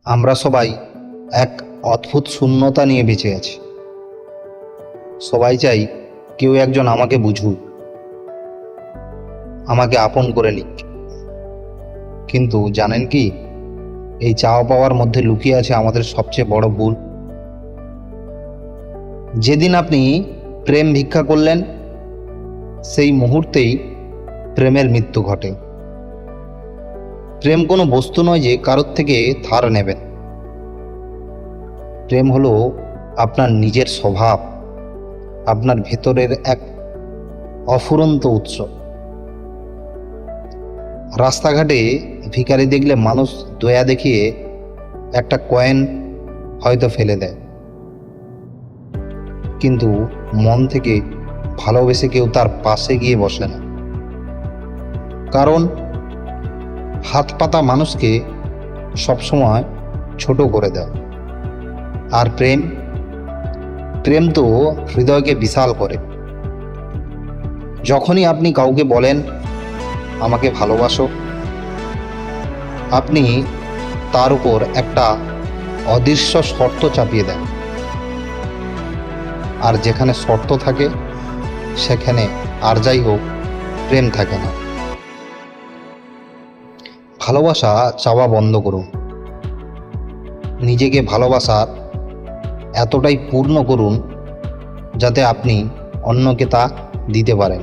আমরা সবাই এক অদ্ভুত শূন্যতা নিয়ে বেঁচে আছি। সবাই চাই কেউ একজন আমাকে বুঝুক, আমাকে আপন করে নিক। কিন্তু জানেন কি, এই চাওয়া পাওয়ার মধ্যে লুকিয়ে আছে আমাদের সবচেয়ে বড় ভুল। যেদিন আপনি প্রেম ভিক্ষা করলেন, সেই মুহূর্তেই প্রেমের মৃত্যু ঘটে। প্রেম কোনো বস্তু নয় যে কারোর থেকে ধার নেবেন। প্রেম হলো আপনার নিজের স্বভাব, আপনার ভেতরের এক অফুরন্ত উৎস। রাস্তাঘাটে ভিখারি দেখলে মানুষ দয়া দেখিয়ে একটা কয়েন হয়তো ফেলে দেয়, কিন্তু মন থেকে ভালোবেসে কেউ তার পাশে গিয়ে বসে না। কারণ হাত পাতা মানুষকে সবসময় ছোট করে দেয়। আর প্রেম প্রেম তো হৃদয়কে বিশাল করে। যখনই আপনি কাউকে বলেন আমাকে ভালোবাসো, আপনি তার উপর একটা অদৃশ্য শর্ত চাপিয়ে দেন। আর যেখানে শর্ত থাকে সেখানে আর যাই হোক প্রেম থাকে না। ভালোবাসা চাওয়া বন্ধ করুন। নিজেকে ভালোবাসার এতটাই পূর্ণ করুন যাতে আপনি অন্যকে তা দিতে পারেন।